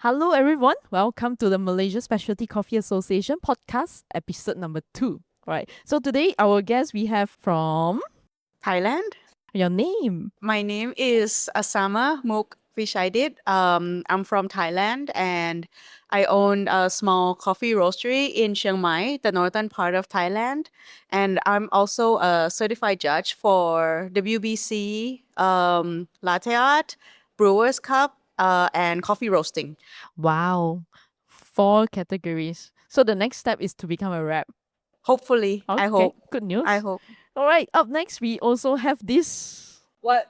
Hello, everyone. Welcome to the Malaysia Specialty Coffee Association podcast, episode number 2. All right. So today, our guest we have from Thailand. your name. My name is Asama Vichaidit. I'm from Thailand and I own a small coffee roastery in Chiang Mai, the northern part of Thailand. And I'm also a certified judge for WBC, Latte Art, Brewers Cup, and coffee roasting. Wow, 4 categories. So the next step is to become a rep. Hopefully, I Okay, hope. good news. I hope. All right. Up next, we also have this. What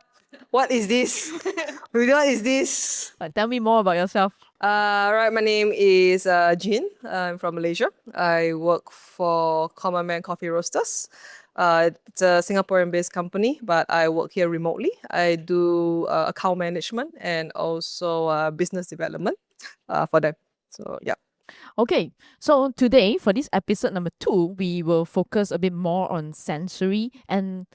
is this? What is this? Tell me more about yourself. Right, my name is Jean. I'm from Malaysia. I work for Common Man Coffee Roasters. It's a Singaporean-based company, but I work here remotely. I do account management and also business development for them. So, yeah. Okay, so today for this episode number 2, we will focus a bit more on sensory, and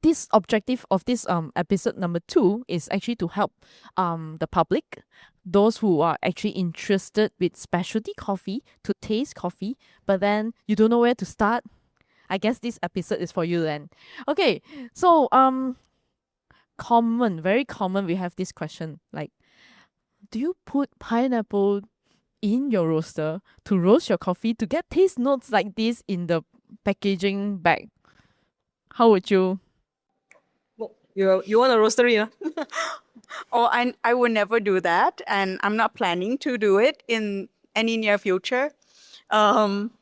this objective of this episode number 2 is actually to help the public, those who are actually interested with specialty coffee, to taste coffee, but then you don't know where to start. I guess this episode is for you then. Okay, so very common, we have this question like, do you put pineapple in your roaster to roast your coffee to get taste notes like this in the packaging bag? How would you? You want a roastery, huh? Oh, I would never do that, and I'm not planning to do it in any near future. Um,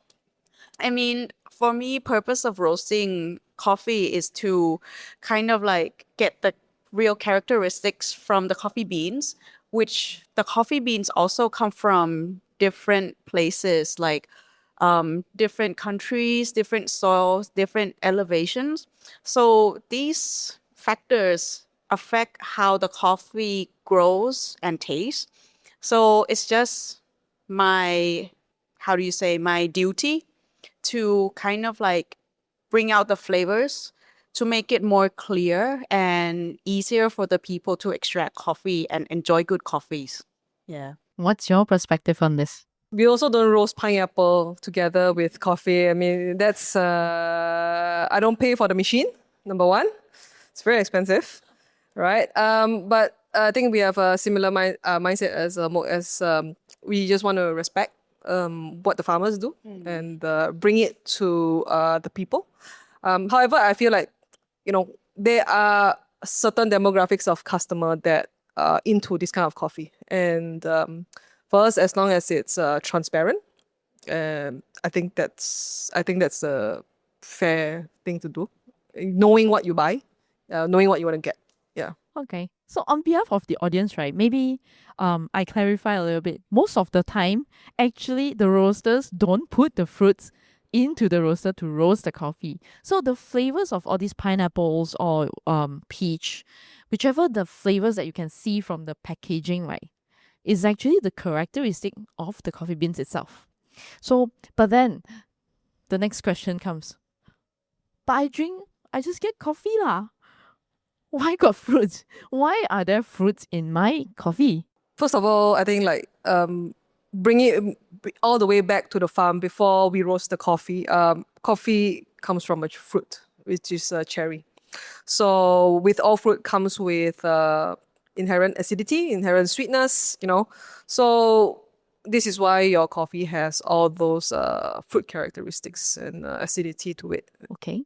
I mean, for me, purpose of roasting coffee is to kind of like get the real characteristics from the coffee beans, which the coffee beans also come from different places, like different countries, different soils, different elevations. So these factors affect how the coffee grows and tastes. So it's just my, how do you say, my duty to kind of like bring out the flavors to make it more clear and easier for the people to extract coffee and enjoy good coffees. Yeah. What's your perspective on this? We also don't roast pineapple together with coffee. I mean, that's I don't pay for the machine. Number one, it's very expensive, right? But I think we have a similar mindset as we just want to respect what the farmers do and bring it to the people. However, I feel like there are certain demographics of customer that are into this kind of coffee, and for us, as long as it's transparent, I think that's a fair thing to do. Knowing what you buy, knowing what you want to get. Yeah. Okay. So on behalf of the audience, right, maybe I clarify a little bit. Most of the time, actually the roasters don't put the fruits into the roaster to roast the coffee. So the flavors of all these pineapples or peach, whichever the flavors that you can see from the packaging, right, is actually the characteristic of the coffee beans itself. So, but then the next question comes. But I just get coffee lah. Why got fruits? Why are there fruits in my coffee? First of all, I think bring it all the way back to the farm before we roast the coffee. Coffee comes from a fruit, which is a cherry. So with all fruit comes with inherent acidity, inherent sweetness, So this is why your coffee has all those fruit characteristics and acidity to it. Okay.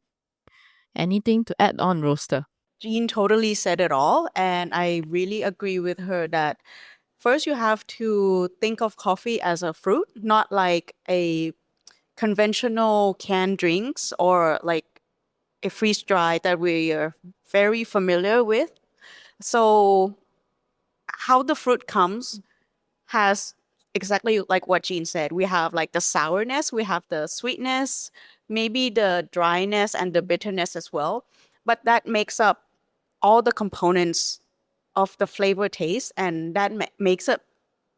Anything to add on, roaster? Jean totally said it all. And I really agree with her that first you have to think of coffee as a fruit, not like a conventional canned drinks or like a freeze dry that we are very familiar with. So how the fruit comes has exactly like what Jean said. We have like the sourness, we have the sweetness, maybe the dryness and the bitterness as well. But that makes up all the components of the flavor taste, and that makes it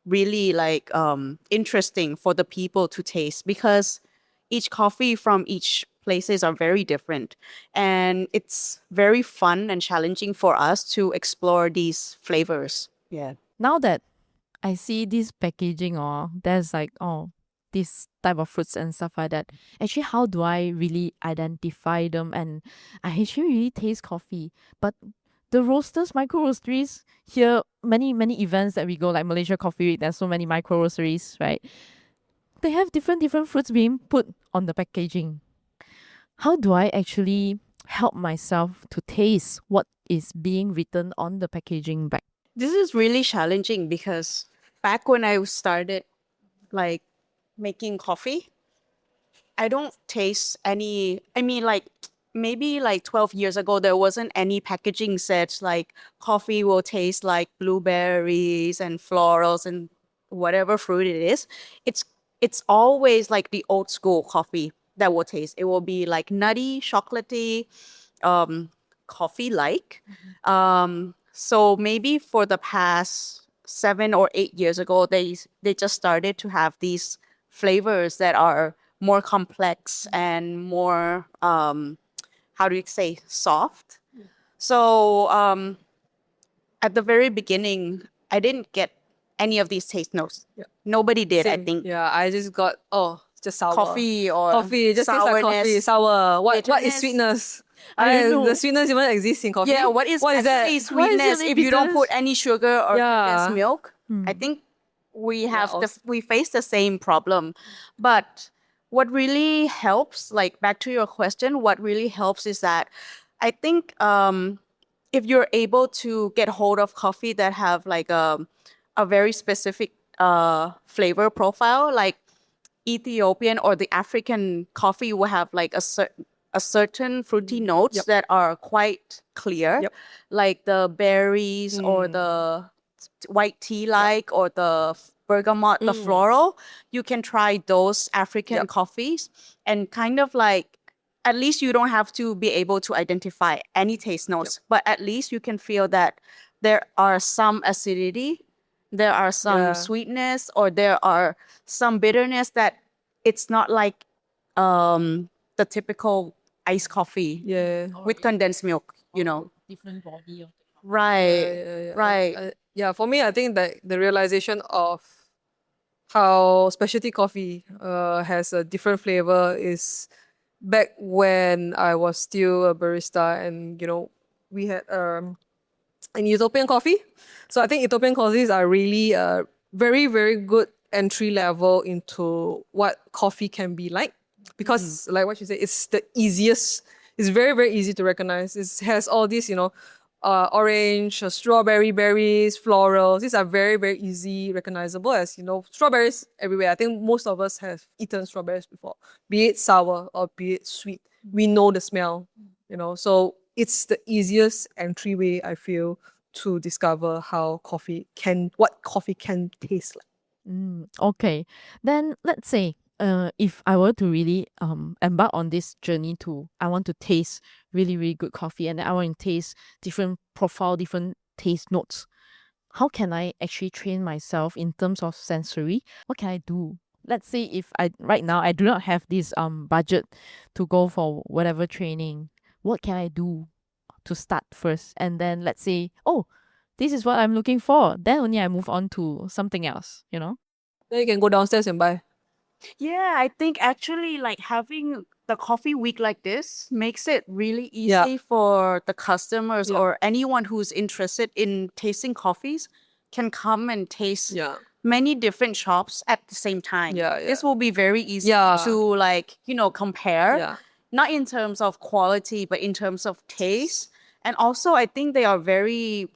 really like interesting for the people to taste, because each coffee from each places are very different, and it's very fun and challenging for us to explore these flavors. Yeah. Now that I see this packaging or there's like, oh, this type of fruits and stuff like that. Actually, how do I really identify them? And I actually really taste coffee. But the roasters, micro roasteries here, many events that we go, like Malaysia Coffee Week, there's so many micro roasteries, right? They have different fruits being put on the packaging. How do I actually help myself to taste what is being written on the packaging back? This is really challenging because back when I started like making coffee, I don't taste any. I mean, like maybe like 12 years ago, there wasn't any packaging said like coffee will taste like blueberries and florals and whatever fruit it is. It's it's always like the old school coffee that will taste. It will be like nutty, chocolatey, um, coffee like. So maybe for the past 7 or 8 years ago, they just started to have these flavors that are more complex and more how do you say soft. So at the very beginning, I didn't get any of these taste notes. Yeah. Nobody did, I Same. think. Yeah, I just got just sour. Coffee or Coffee, it just tastes like coffee, sourness, sour. What is bitterness. sweetness? I don't know. The sweetness even exists in coffee. Yeah, what is that? actually sweetness only if you don't put bitterness? any sugar or condensed Yeah. milk? I think we have also- we face the same problem. But what really helps, like back to your question, what really helps is that I think if you're able to get hold of coffee that have like a very specific flavor profile, like Ethiopian or the African coffee will have like a certain fruity notes Yep. that are quite clear, Yep. like the berries or the white tea like or the bergamot, the floral. You can try those African Yep. coffees and kind of like at least you don't have to be able to identify any taste notes, but at least you can feel that there are some acidity, there are some Yeah. sweetness, or there are some bitterness that it's not like the typical iced coffee Yeah. with condensed milk, you know. Different body of the Right. Right. Yeah, for me, I think that the realization of how specialty coffee has a different flavor is back when I was still a barista, and we had an Ethiopian coffee. So I think Ethiopian coffees are really very, very good entry level into what coffee can be like. Because like what you said, it's the easiest. It's very, very easy to recognize. It has all these, orange, strawberry, berries, florals. These are very, very easy recognizable as, strawberries everywhere. I think most of us have eaten strawberries before, be it sour or be it sweet. We know the smell, so it's the easiest entryway, I feel, to discover what coffee can taste like. Okay. Then let's say if I were to really embark on this journey I want to taste really, really good coffee and I want to taste different profile, different taste notes. How can I actually train myself in terms of sensory? What can I do? Let's say if right now I do not have this budget to go for whatever training, what can I do to start first? And then let's say, oh, this is what I'm looking for. Then only I move on to something else, Then you can go downstairs and buy. Yeah, I think actually like having the coffee week like this makes it really easy Yeah. for the customers Yeah. or anyone who's interested in tasting coffees can come and taste Yeah. many different shops at the same time. Yeah, yeah. This will be very easy Yeah. to like, compare. Yeah. Not in terms of quality, but in terms of taste. And also I think they are very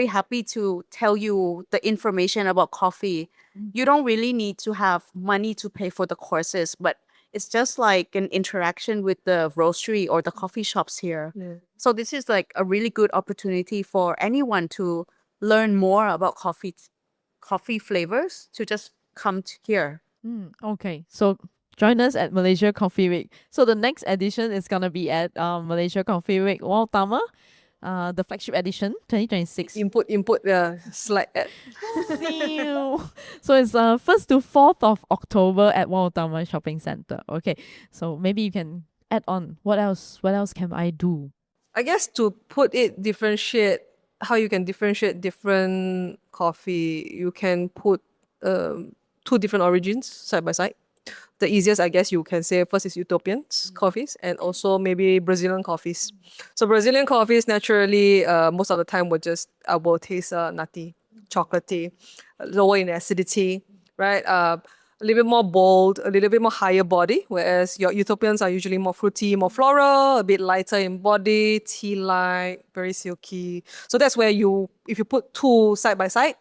happy to tell you the information about coffee. You don't really need to have money to pay for the courses, but it's just like an interaction with the roastery or the coffee shops here. Yeah. So this is like a really good opportunity for anyone to learn more about coffee flavors to just come here. Okay, so join us at Malaysia Coffee Week. So the next edition is gonna be at Malaysia Coffee Week Utama, the flagship edition 2026. Input, slide ad. See you. So it's 1st to 4th of October at Utama Shopping Centre. Okay, so maybe you can add on what else can I do? I guess to put it differentiate how you can differentiate different coffee. You can put two different origins side by side. The easiest, I guess, you can say first is Ethiopian coffees and also maybe Brazilian coffees. So Brazilian coffees naturally, most of the time will taste nutty, chocolatey, lower in acidity, right? A little bit more bold, a little bit more higher body, whereas your Ethiopians are usually more fruity, more floral, a bit lighter in body, tea-like, very silky. So that's where if you put two side by side,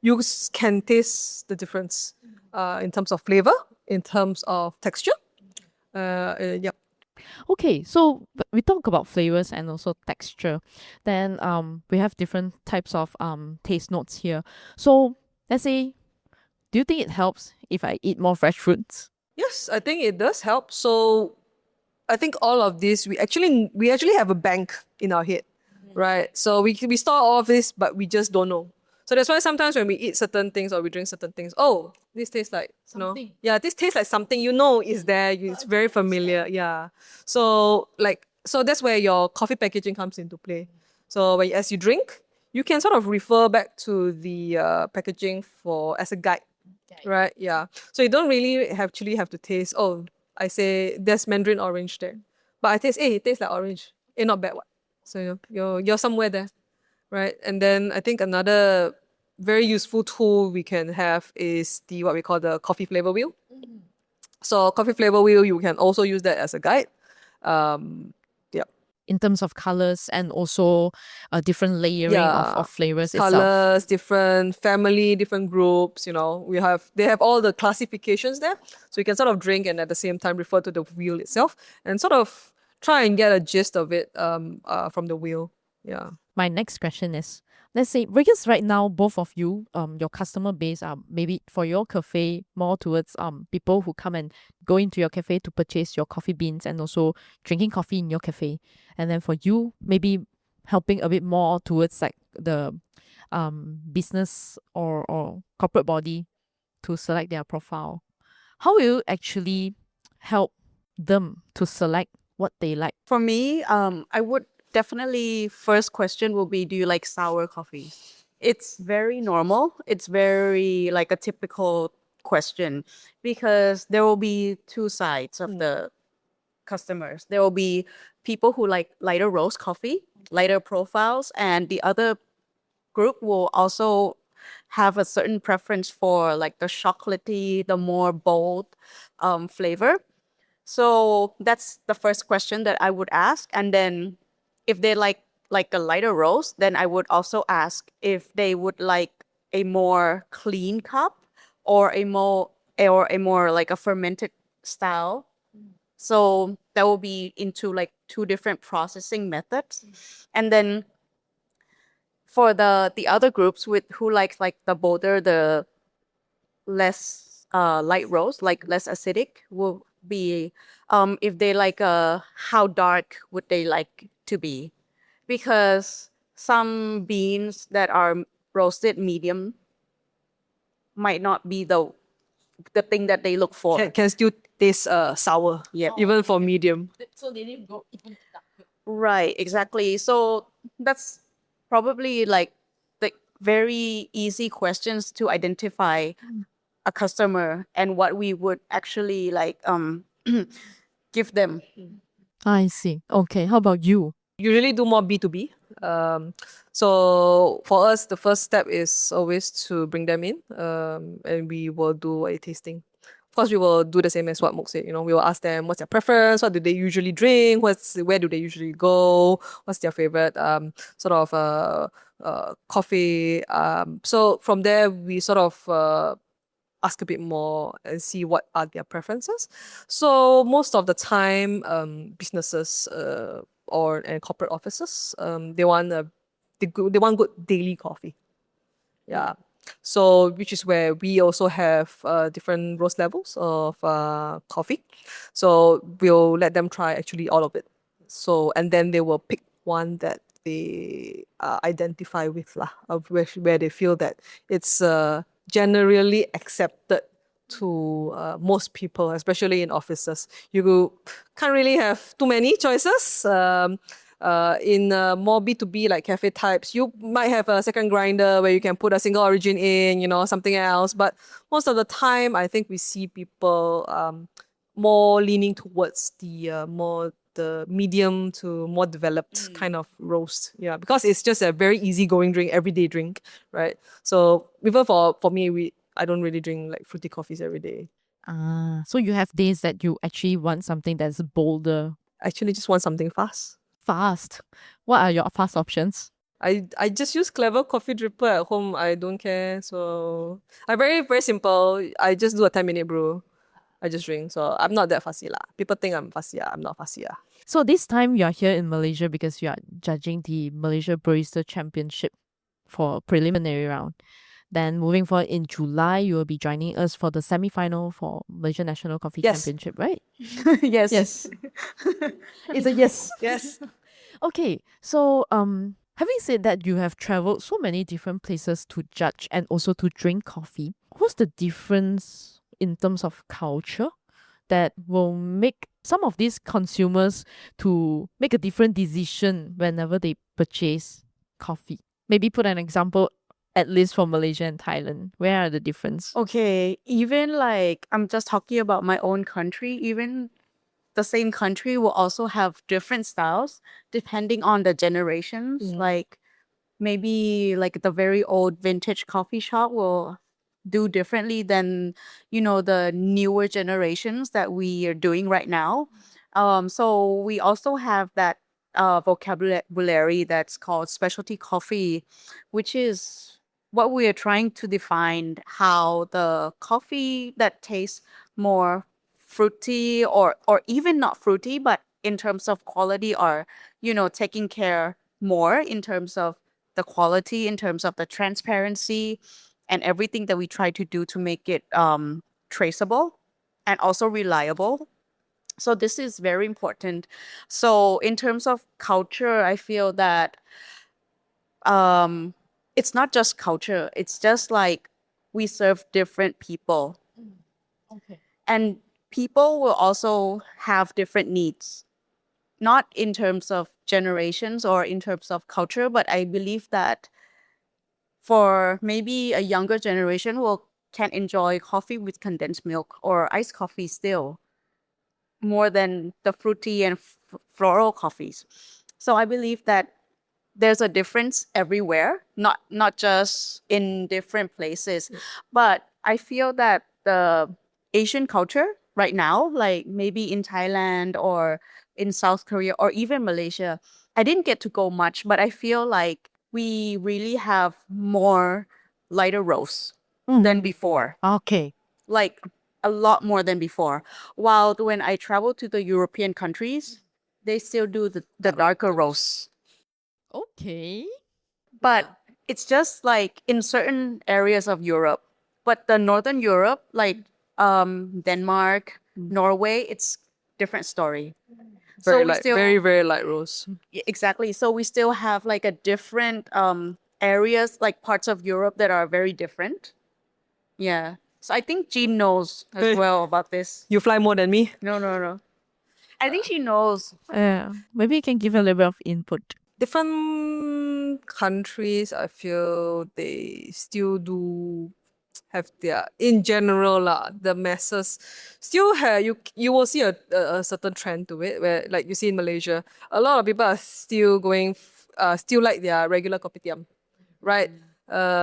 you can taste the difference in terms of flavor, in terms of texture. Yeah. Okay, so we talk about flavors and also texture. Then we have different types of taste notes here. So let's say, do you think it helps if I eat more fresh fruits? Yes, I think it does help. So I think all of this, we actually have a bank in our head, right? So we store all of this, but we just don't know. So that's why sometimes when we eat certain things or we drink certain things, oh, this tastes like Something. yeah, this tastes like something is there. It's very familiar, yeah. So that's where your coffee packaging comes into play. So as you drink, you can sort of refer back to the packaging as a guide. Right, yeah. So you don't really actually have to taste, oh, I say there's Mandarin orange there. But I taste, it tastes like orange. Not bad what. So you're somewhere there. Right. And then I think another very useful tool we can have is what we call the coffee flavor wheel. So coffee flavor wheel, you can also use that as a guide. Yeah. In terms of colors and also a different layering of flavors itself. Colors, different family, different groups, they have all the classifications there. So you can sort of drink and at the same time refer to the wheel itself and sort of try and get a gist of it from the wheel. Yeah. My next question is, let's say, because right now both of you, your customer base are maybe for your cafe more towards people who come and go into your cafe to purchase your coffee beans and also drinking coffee in your cafe. And then for you, maybe helping a bit more towards like the business or corporate body to select their profile. How will you actually help them to select what they like? For me, I would definitely, first question will be, do you like sour coffee? It's very normal. It's very like a typical question because there will be two sides of the customers. There will be people who like lighter roast coffee, lighter profiles, and the other group will also have a certain preference for like the chocolatey, the more bold flavor. So that's the first question that I would ask. And then if they like a lighter roast, then I would also ask if they would like a more clean cup or a more like a fermented style. So that will be into like two different processing methods. And then for the other groups who likes like the bolder, the less light roast, like less acidic, will be if they like how dark would they like to be, because some beans that are roasted medium might not be the thing that they look for. Can still taste sour. Yep. Even for medium. So they didn't go even darker. Right, exactly. So that's probably like the very easy questions to identify a customer and what we would actually like give them. I see. Okay, how about you? Usually do more B2B. So for us, the first step is always to bring them in and we will do a tasting. Of course, we will do the same as what Mok said. We will ask them what's their preference, what do they usually drink, where do they usually go, what's their favorite sort of coffee. So from there, we sort of ask a bit more and see what are their preferences. So most of the time, businesses and corporate offices, they want good daily coffee. Yeah. So which is where we also have different roast levels of coffee. So we'll let them try actually all of it. So and then they will pick one that they identify with where they feel that it's generally accepted to most people, especially in offices. You can't really have too many choices. In more B2B like cafe types, you might have a second grinder where you can put a single origin in, something else. But most of the time, I think we see people more leaning towards the medium to more developed kind of roast. Yeah, because it's just a very easygoing drink, everyday drink, right? So even for me, I don't really drink like fruity coffees every day. So you have days that you actually want something that's bolder, Actually, just want something fast. fast. What are your fast options? I just use clever coffee dripper at home. I don't care. So I'm very, very simple. I just do a 10-minute brew. I just drink. So I'm not that fussy lah. People think I'm fussy. I'm not fussy. So this time you are here in Malaysia because you are judging the Malaysia Barista Championship for preliminary round. Then moving forward in July, you will be joining us for the semi-final for Malaysia National Coffee Yes. Championship, right? Yes. Yes. It's a yes. Yes. Okay, so having said that, you have traveled so many different places to judge and also to drink coffee. What's the difference in terms of culture that will make some of these consumers to make a different decision whenever they purchase coffee? Maybe put an example, at least for Malaysia and Thailand. Where are the difference? Okay, even like I'm just talking about my own country, even the same country will also have different styles depending on the generations. Like maybe like the very old vintage coffee shop will do differently than the newer generations that we are doing right now. So we also have that vocabulary that's called specialty coffee, which is what we are trying to define how the coffee that tastes more fruity or even not fruity, but in terms of quality or taking care more in terms of the quality, in terms of the transparency and everything that we try to do to make it traceable and also reliable. So this is very important. So in terms of culture, I feel that it's not just culture. It's just like we serve different people. Okay. And people will also have different needs, not in terms of generations or in terms of culture, but I believe that for maybe a younger generation can enjoy coffee with condensed milk or iced coffee still more than the fruity and floral coffees. So I believe that there's a difference everywhere, not just in different places. But I feel that the Asian culture right now, like maybe in Thailand or in South Korea or even Malaysia, I didn't get to go much, but I feel like we really have more lighter roasts than before. Okay. Like a lot more than before. While when I travel to the European countries, they still do the darker roasts. Okay. But it's just like in certain areas of Europe. But the Northern Europe, like Denmark, Norway, it's different story. Very we light, still very, very light roast. exactly. So we still have like a different areas, like parts of Europe that are very different. Yeah. So I think Jean knows as well about this. You fly more than me. No. I think she knows. Yeah. Maybe you can give a little bit of input. Different countries, I feel they still do have their, in general lah, the masses still have, you will see a certain trend to it where like you see in Malaysia, a lot of people are still going, still like their regular kopitiam, right?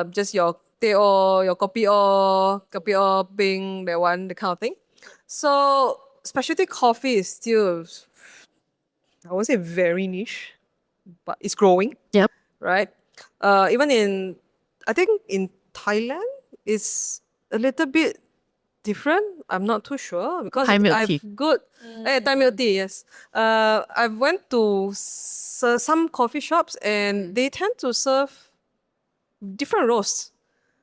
Just your teh o, your kopi o, peng, that one, the kind of thing. So specialty coffee is still, I won't say very niche, but it's growing. Yep. Right? Even I think in Thailand, it's a little bit different. I'm not too sure because Thai milk I've tea. Thai milk tea, yes. I've went to some coffee shops and they tend to serve different roasts.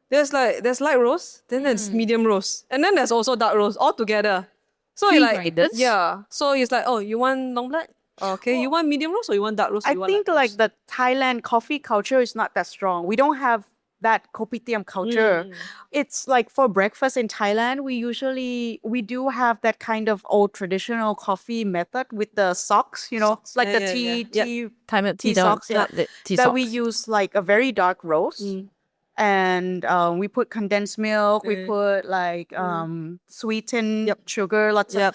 There's light roast, then there's medium roast, and then there's also dark roast all together. So Three you like, grinders? yeah. So it's like, oh, you want long black? Okay, you want medium roast or you want dark roast? Or I you want think light like roast? the Thailand coffee culture is not that strong. We don't have that kopitiam culture. It's like for breakfast in Thailand, we do have that kind of old traditional coffee method with the socks, like the tea tea socks, tea that we socks. use like a very dark roast. And we put condensed milk, we put like sweetened sugar, lots of.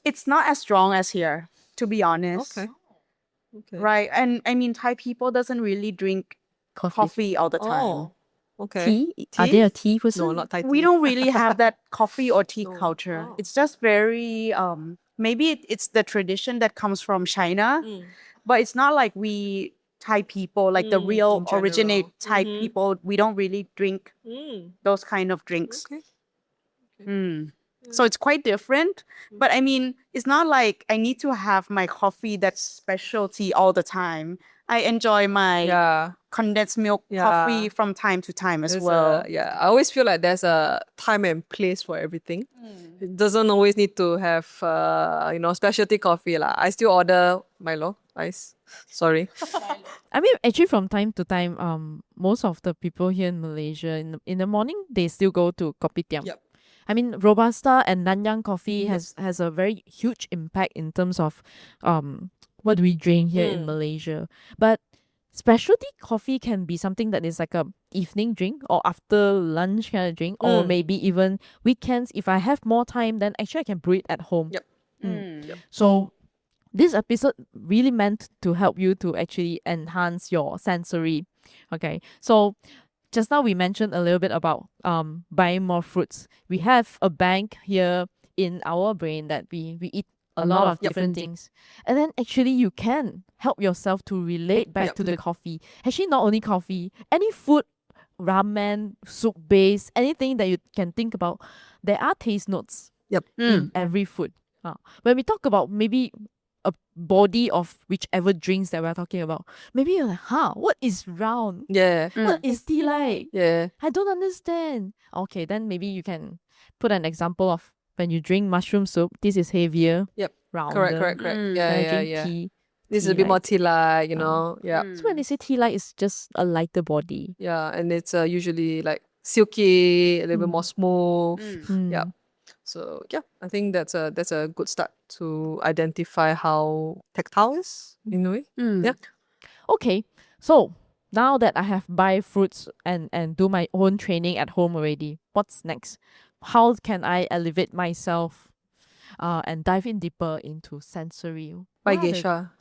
It's not as strong as here, to be honest. Okay. Right. And I mean, Thai people doesn't really drink coffee all the time. Oh, okay. Tea? Are they a tea person? No, not Thai tea. We don't really have that coffee or tea culture. It's just very maybe it's the tradition that comes from China, but it's not like we Thai people, like the real in general. originate Thai people, we don't really drink those kind of drinks. Okay. So it's quite different. But I mean, it's not like I need to have my coffee that's specialty all the time. I enjoy my condensed milk coffee from time to time as well. I always feel like there's a time and place for everything. It doesn't always need to have, specialty coffee. I still order Milo ice. Sorry. I mean, actually, from time to time, most of the people here in Malaysia, in the morning, they still go to kopitiam. Yep. I mean, Robusta and Nanyang coffee has a very huge impact in terms of what we drink here in Malaysia. But specialty coffee can be something that is like a evening drink or after lunch kind of drink, or maybe even weekends. If I have more time, then actually I can brew it at home. So this episode really meant to help you to actually enhance your sensory. Okay, so just now we mentioned a little bit about buying more fruits. We have a bank here in our brain that we eat a lot of different things. And then actually you can help yourself to relate back to the coffee. Actually, not only coffee, any food, ramen, soup base, anything that you can think about, there are taste notes in every food. When we talk about maybe a body of whichever drinks that we're talking about, maybe you're like, what is round? Yeah. What is tea like? Yeah. I don't understand. Okay, then maybe you can put an example of when you drink mushroom soup, this is heavier, rounder. Correct. When Yeah, I drink yeah. tea, This is a bit more tea-like, Yeah. So when they say tea like, it's just a lighter body. Yeah, and it's usually like silky, a little bit more smooth. Yeah. So yeah, I think that's a good start to identify how tactile is in a way. Yeah. Okay, so now that I have buy fruits and do my own training at home already, what's next? How can I elevate myself and dive in deeper into sensory? By What are the- geisha.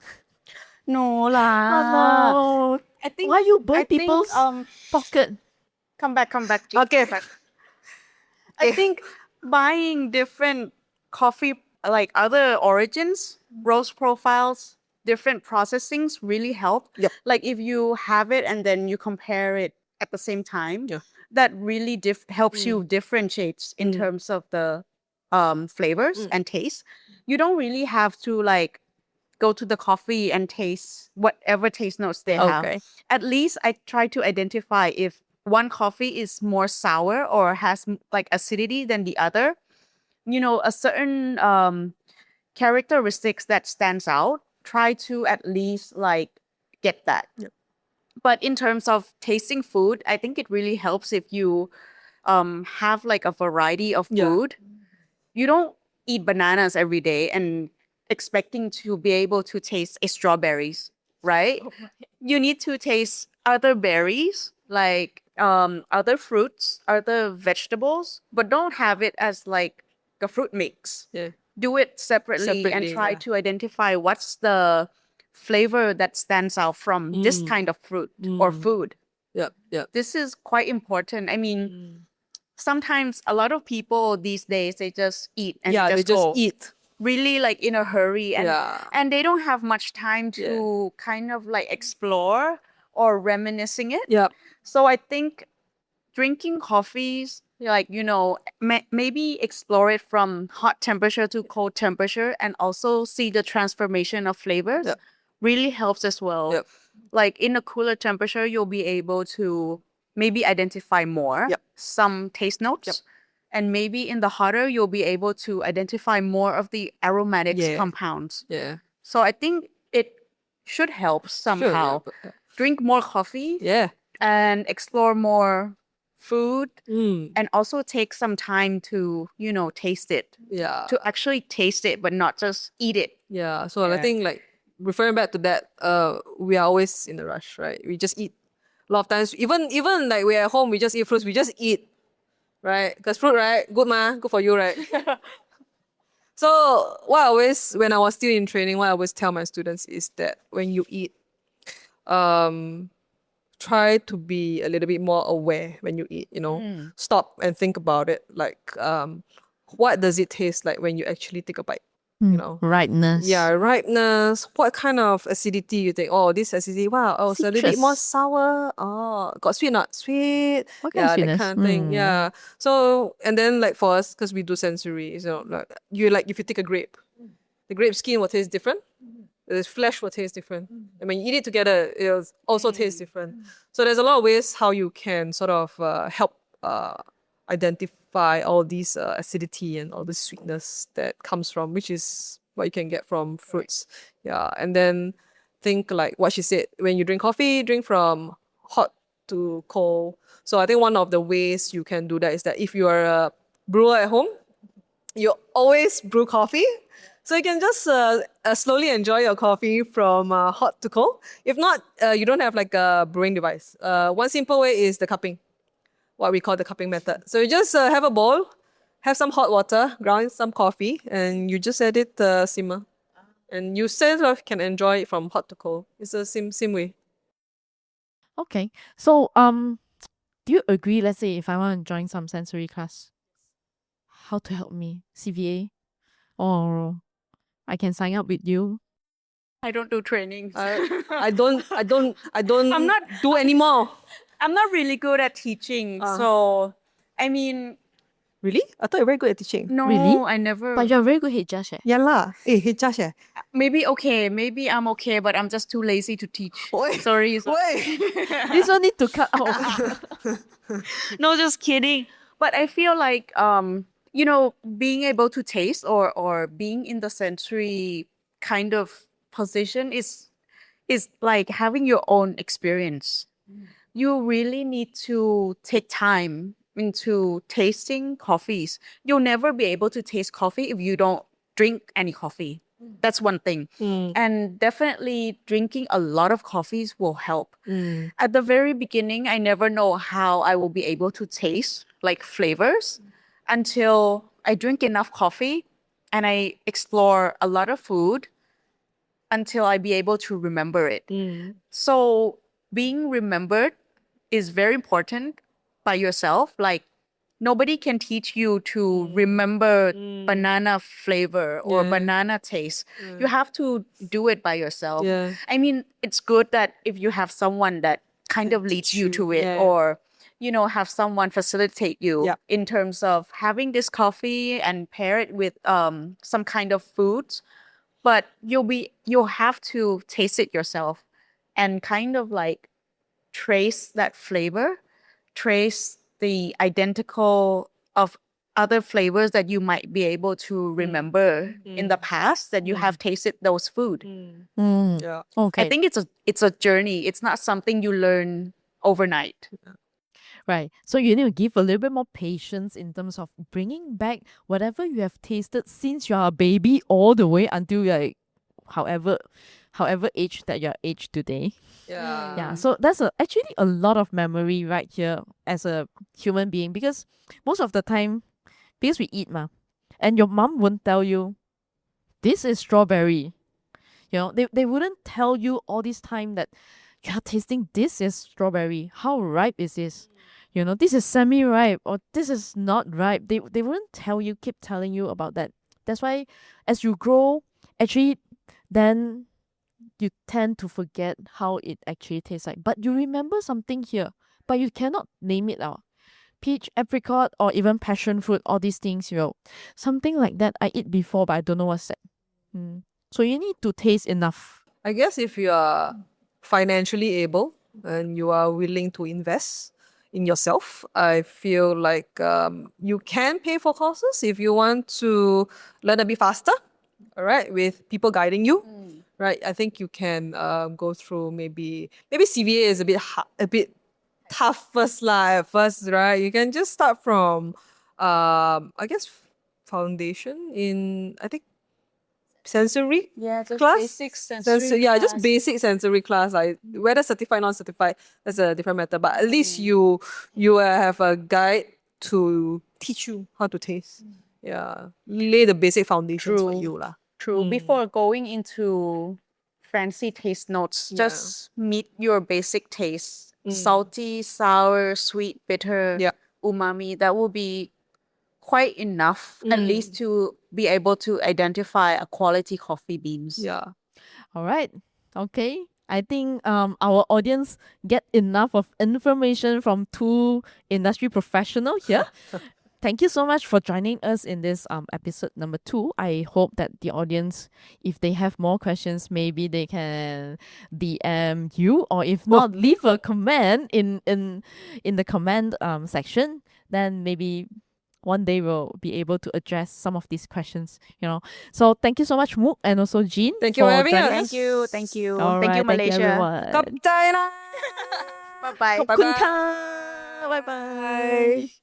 No lah. Oh no! I think Why you burn I think, people's pocket? come back. Okay. I think buying different coffee, like other origins, roast profiles, different processings really help. Yep. Like if you have it and then you compare it at the same time, that really helps you differentiate in terms of the flavors and taste. You don't really have to like go to the coffee and taste whatever taste notes they have. Okay. At least I try to identify if one coffee is more sour or has like acidity than the other. A certain characteristics that stands out. Try to at least like get that. But in terms of tasting food, I think it really helps if you have like a variety of food. You don't eat bananas every day and expecting to be able to taste strawberries, right? You need to taste other berries, like other fruits, other vegetables, but don't have it as like a fruit mix. Yeah. Do it separately and try to identify what's the flavor that stands out from this kind of fruit or food. Yeah. This is quite important. I mean, sometimes a lot of people these days, they just eat and they just go. eat. Really like in a hurry and they don't have much time to kind of like explore or reminiscing it. Yeah. So I think drinking coffees, like, maybe explore it from hot temperature to cold temperature and also see the transformation of flavors really helps as well. Yep. Like in a cooler temperature, you'll be able to maybe identify more, some taste notes. And maybe in the hotter, you'll be able to identify more of the aromatics compounds. Yeah. So I think it should help somehow. Sure, Drink more coffee. Yeah. and explore more food Mm. and also take some time to, taste it. Yeah. To actually taste it, but not just eat it. Yeah. So I Yeah. think like referring back to that, we are always in a rush, right? We just eat. A lot of times, even like we're at home, we just eat fruits. We just eat, right? Because fruit, right? Good ma, good for you, right? So when I was still in training, what I always tell my students is that when you eat, um, try to be a little bit more aware when you eat. Stop and think about it. Like, what does it taste like when you actually take a bite? Ripeness. Yeah, ripeness. What kind of acidity you think? Oh, this acidity. Wow. Oh, it's a little bit more Citrus. sour. Oh, got sweet not sweet. What kind of Yeah, that sweetness? kind of thing. Yeah. So and then like for us, because we do sensory, like if you take a grape, the grape skin will taste different. The flesh will taste different. And when you eat it together, it will also taste different. So there's a lot of ways how you can sort of help identify all these acidity and all the sweetness that comes from, which is what you can get from fruits. Yeah. And then think like what she said, when you drink coffee, drink from hot to cold. So I think one of the ways you can do that is that if you are a brewer at home, you always brew coffee. So you can just slowly enjoy your coffee from hot to cold. If not, you don't have like a brewing device. One simple way is the cupping, what we call the cupping method. So you just have a bowl, have some hot water, ground some coffee, and you just let it simmer. And you sort of can enjoy it from hot to cold. It's the same way. Okay. So do you agree, let's say if I want to join some sensory class, how to help me? CVA? Or I can sign up with you? I don't do trainings. I don't I'm not- do anymore. I'm not really good at teaching. So, I mean, Really? I thought you were very good at teaching. no, Really? I never. But you're a very good head judge. Yeah lah. Hey Josh. Maybe I'm okay, but I'm just too lazy to teach. Oi. Sorry. Wait. This one need to cut out. No, just kidding. But I feel like being able to taste or being in the sensory kind of position is like having your own experience. You really need to take time into tasting coffees. You'll never be able to taste coffee if you don't drink any coffee. That's one thing. And definitely drinking a lot of coffees will help. At the very beginning, I never know how I will be able to taste like flavors until I drink enough coffee and I explore a lot of food until I be able to remember it. So being remembered is very important by yourself. Like nobody can teach you to remember banana flavor or banana taste. You have to do it by yourself. Yeah. I mean, it's good that if you have someone that kind of leads you to it, Yeah. or have someone facilitate you Yeah. in terms of having this coffee and pair it with some kind of foods. But you'll have to taste it yourself and kind of like trace that flavor, trace the identical of other flavors that you might be able to remember in the past that you have tasted those food. Yeah. Okay. I think it's a journey. It's not something you learn overnight. Right. So you need to give a little bit more patience in terms of bringing back whatever you have tasted since you are a baby all the way until you're like however age that you're aged today. Yeah. Yeah. So that's actually a lot of memory right here as a human being, because most of the time, because we eat and your mom won't tell you this is strawberry. They wouldn't tell you all this time that you're tasting this is strawberry. How ripe is this? This is semi-ripe or this is not ripe. They wouldn't keep telling you about that. That's why as you grow, actually, then you tend to forget how it actually tastes like. But you remember something here, but you cannot name it out. Peach, apricot, or even passion fruit, all these things, something like that I eat before, but I don't know what's that. So you need to taste enough. I guess if you are financially able and you are willing to invest in yourself, I feel like you can pay for courses if you want to learn a bit faster, all right, with people guiding you, right? I think you can go through maybe CVA is a bit toughest lah at first, right? You can just start from, I guess, foundation in, I think, sensory Yeah, just class. basic sensory Yeah, just class. basic sensory class. Like whether certified, non-certified, that's a different matter. But at least you have a guide to teach you how to taste. Yeah, lay the basic foundations for True. you lah. True. Before going into fancy taste notes, just meet your basic taste. Salty, sour, sweet, bitter, Yeah. umami. That will be quite enough, at least to be able to identify a quality coffee beans. Yeah. All right. Okay. I think our audience get enough of information from two industry professional here. Thank you so much for joining us in this episode number 2. I hope that the audience, if they have more questions, maybe they can DM you, or if not, leave a comment in the comment section. Then maybe one day we'll be able to address some of these questions. So thank you so much, Mook, and also Jean. Thank you for having joining us. Thank you. Thank you. All Thank you, right, thank you, Malaysia. everyone. ขอบใจนะ Bye bye. ขอบคุณค่ะ บ๊ายบาย